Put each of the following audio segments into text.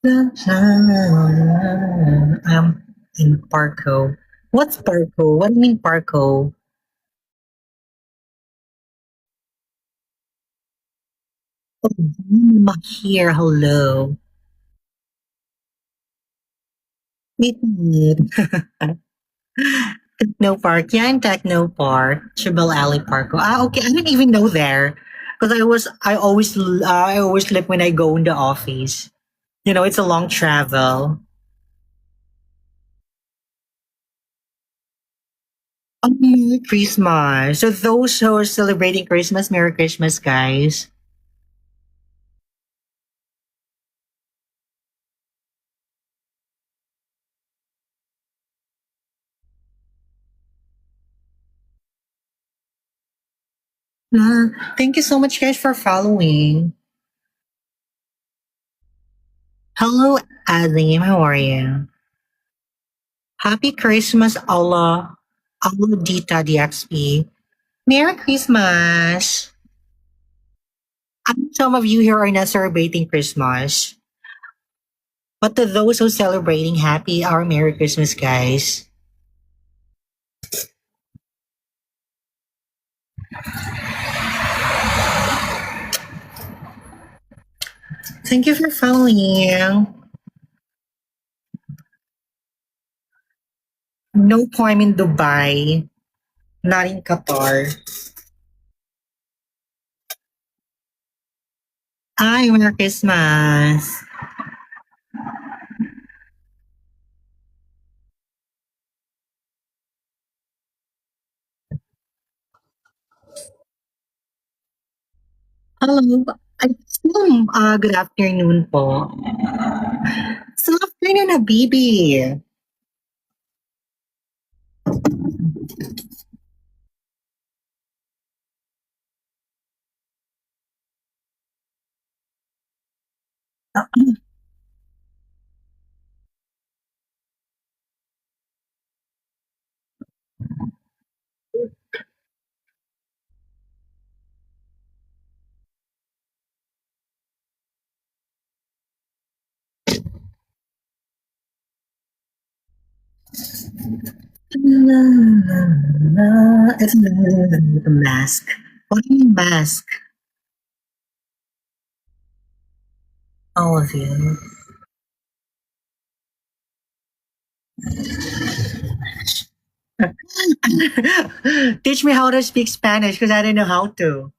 I'm in Parco. What's Parco? What do you mean Parco? Oh, here. Hello. Wait. Techno Park. Yeah, in Techno Park. Chibel Alley Park. Ah, okay. I didn't even know there. Because I always sleep when I go in the office. You know, it's a long travel. Oh, Merry Christmas. So those who are celebrating Christmas, Merry Christmas, guys. Thank you so much, guys, for following. Hello, Azim. How are you? Happy Christmas, Allah Dita DXP. Merry Christmas. I know some of you here are not celebrating Christmas, but to those who celebrating, happy or Merry Christmas, guys. Thank you for following. No point in Dubai, not in Qatar. Hi, Merry Christmas. Hello. Good afternoon po. Still afternoon, Habibi. It's the mask. What do you mean mask? All of you. Teach me how to speak Spanish because I don't know how to.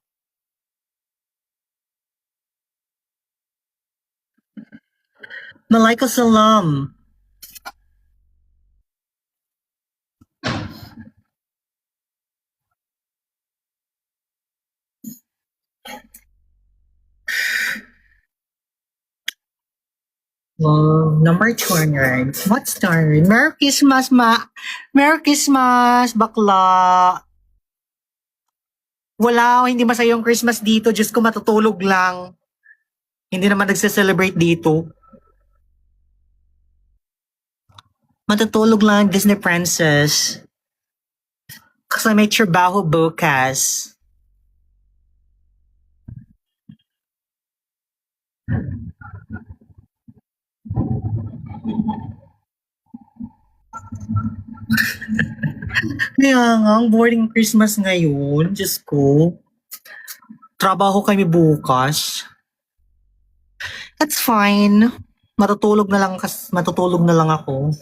Malaika salam. Well, number 200. What's 200? Merry Christmas, Merry Christmas, bakla. Wala, hindi masaya yung Christmas dito. Diyos ko, matutulog lang. Hindi naman nagse-celebrate dito. Matutulog lang Disney Princess. Kasi may trabaho bukas. Kaya nga, ang boring Christmas ngayon. Diyos ko. Trabaho kami bukas. That's fine. Matutulog na lang ako.